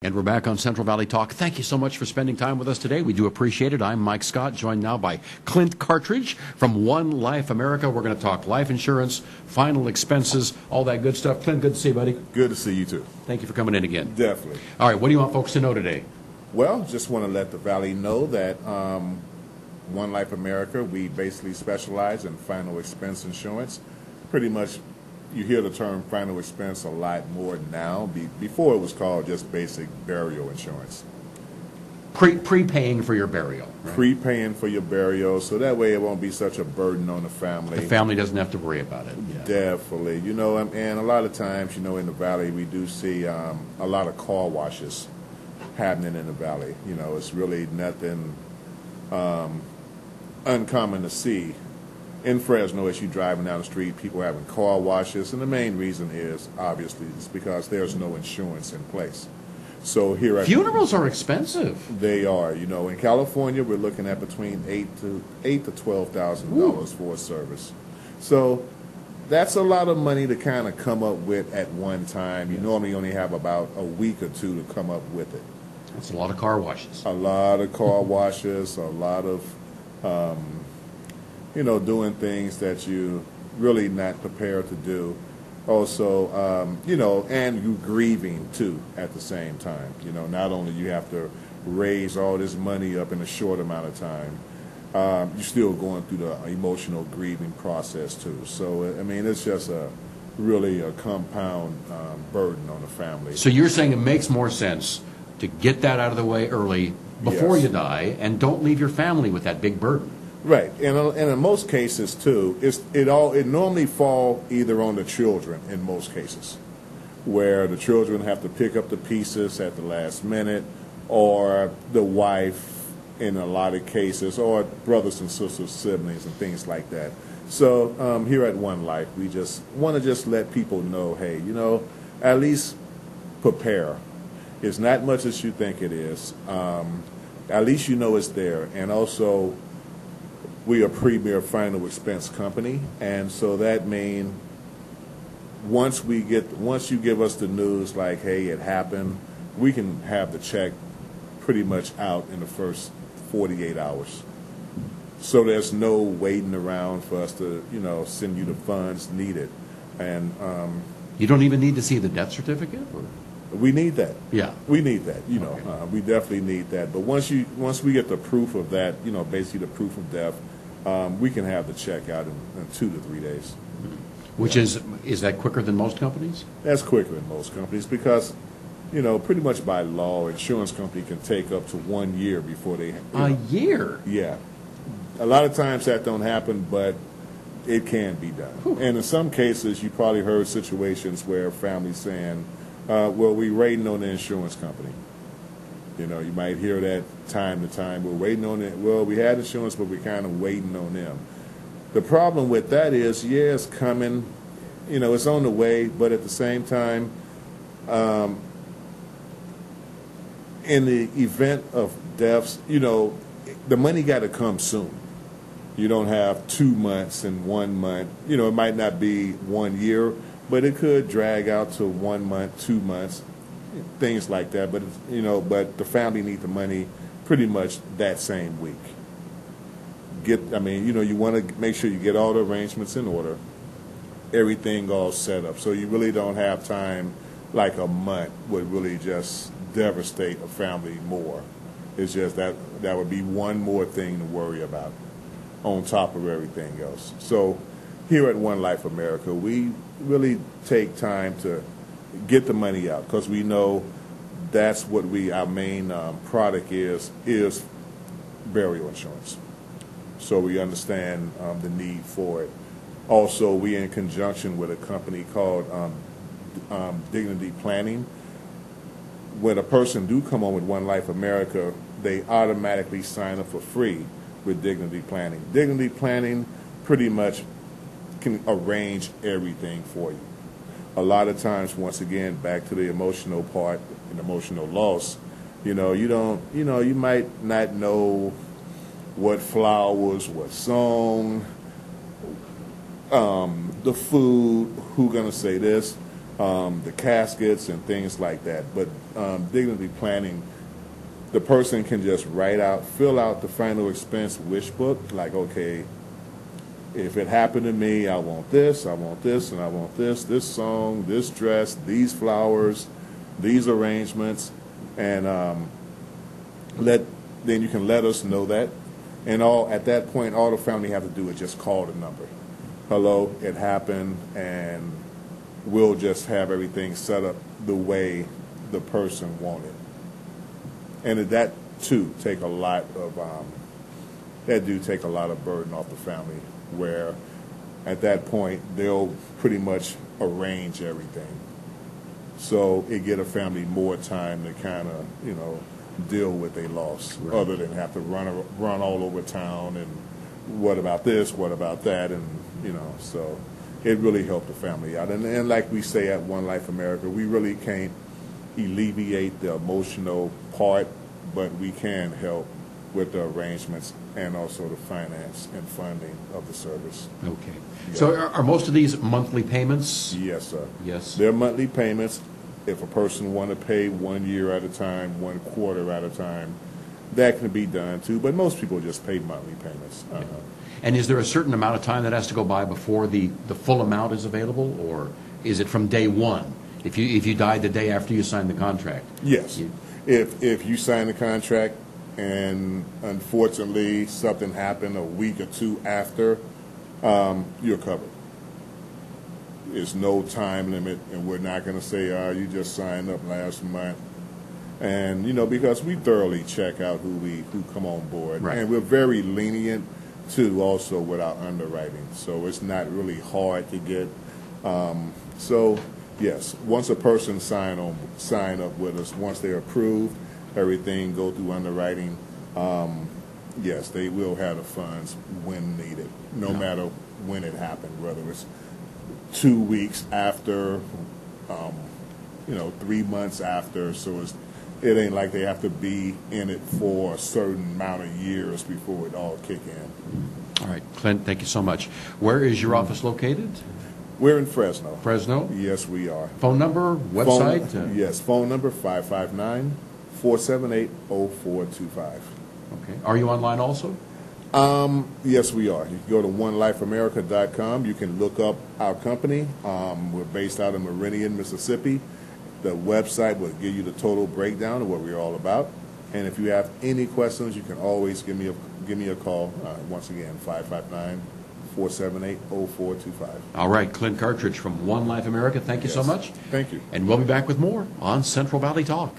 And we're back on Central Valley Talk. Thank you so much for spending time with us today. We do appreciate it. I'm Mike Scott, joined now by Clint Cartridge from One Life America. We're going to talk life insurance, final expenses, all that good stuff. Clint, good to see you, buddy. Good to see you, too. Thank you for coming in again. Definitely. All right, what do you want folks to know today? Well, just want to let the Valley know that One Life America, we basically specialize in final expense insurance. Pretty much, you hear the term final expense a lot more now. Before it was called just basic burial insurance. Prepaying for your burial. Right? Prepaying for your burial, so that way it won't be such a burden on the family. The family doesn't have to worry about it. Yeah. Definitely. You know, and a lot of times, you know, in the Valley, we do see a lot of car washes happening in the Valley. You know, it's really nothing uncommon to see. In Fresno, as you're driving down the street, people having car washes, and the main reason is, obviously, it's because there's no insurance in place. So here at funerals are expensive. They are. You know, in California, we're looking at between $8,000 to $12,000 for a service. So that's a lot of money to kind of come up with at one time. You normally only have about a week or two to come up with it. That's a lot of car washes. A lot of car washes, a lot of you know, doing things that you really not prepared to do. Also, you know, and you grieving too at the same time. You know, not only you have to raise all this money up in a short amount of time, you're still going through the emotional grieving process too. So, I mean, it's just really a compound burden on the family. So you're saying it makes more sense to get that out of the way early before Yes. you die, and don't leave your family with that big burden. Right, and in most cases too, it normally fall either on the children in most cases, where the children have to pick up the pieces at the last minute, or the wife in a lot of cases, or brothers and sisters, siblings, and things like that. So here at One Life, we just want to let people know, hey, you know, at least prepare. It's not much as you think it is. At least you know it's there, and also, we are a premier final expense company, and so that means once you give us the news like, hey, it happened, we can have the check pretty much out in the first 48 hours. So there's no waiting around for us to, you know, send you the funds needed. And you don't even need to see the death certificate? Or? We need that. Yeah. We need that, you know. Okay. We definitely need that. But once we get the proof of that, you know, basically the proof of death, we can have the check out in 2 to 3 days. Which is that quicker than most companies? That's quicker than most companies because, you know, pretty much by law, insurance company can take up to 1 year before they... A year? Yeah. A lot of times that don't happen, but it can be done. Whew. And in some cases, you probably heard situations where families saying, well, we're waiting on the insurance company. You know, you might hear that time to time. We're waiting on it. Well, we had insurance, but we're kind of waiting on them. The problem with that is, yeah, it's coming. You know, it's on the way, but at the same time, in the event of deaths, you know, the money got to come soon. You don't have 2 months and 1 month. You know, it might not be 1 year, but it could drag out to 1 month, 2 months, things like that. But you know, but the family need the money pretty much that same week. I mean, you know, you want to make sure you get all the arrangements in order, everything all set up, so you really don't have time. Like a month would really just devastate a family more. It's just that would be one more thing to worry about on top of everything else. So here at One Life America, we really take time to get the money out because we know that's what our main product is burial insurance. So we understand the need for it. Also, we in conjunction with a company called Dignity Planning. When a person do come on with One Life America, they automatically sign up for free with Dignity Planning. Dignity Planning pretty much can arrange everything for you. A lot of times, once again, back to the emotional part and emotional loss, you know, you might not know what flowers, what song, the food, who gonna say this. the caskets and things like that. But dignity planning, the person can just fill out the final expense wish book, like, okay, if it happened to me, I want this, and I want this song, this dress, these flowers, these arrangements, and then you can let us know that. And at that point, all the family have to do is just call the number. Hello, it happened, and we'll just have everything set up the way the person wanted. And that too take a lot of burden off the family, where at that point they'll pretty much arrange everything. So it get a family more time to kind of, deal with a loss, right, other than have to run all over town and what about this, what about that, and so it really helped the family out. And like we say at One Life America, we really can't alleviate the emotional part, but we can help with the arrangements and also the finance and funding of the service. Okay. Yeah. So are most of these monthly payments? Yes, sir. Yes. They're monthly payments. If a person want to pay 1 year at a time, 1 quarter at a time, that can be done too. But most people just pay monthly payments. Yeah. And is there a certain amount of time that has to go by before the full amount is available, or is it from day one? If you died the day after you signed the contract? Yes. If you sign the contract and unfortunately something happened a week or two after, you're covered. There's no time limit, and we're not going to say, you just signed up last month. And, because we thoroughly check out who come on board. Right. And we're very lenient, too, also with our underwriting. So it's not really hard to get. So, yes, once a person sign up with us, once they're approved, everything go through underwriting, yes, they will have the funds when needed, no matter when it happened, whether it's 2 weeks after, 3 months after. So it ain't like they have to be in it for a certain amount of years before it all kick in. All right, Clint, thank you so much. Where is your office located? We're in Fresno. Fresno? Yes, we are. Phone number, website? Yes, phone number 559-478-0425. Okay. Are you online also? Yes, we are. You can go to onelifeamerica.com. You can look up our company. We're based out of Meridian, Mississippi. The website will give you the total breakdown of what we're all about. And if you have any questions, you can always give me a call. Once again, 559-478-0425. All right, Clint Cartridge from One Life America. Thank you so much. Thank you. And we'll be back with more on Central Valley Talk.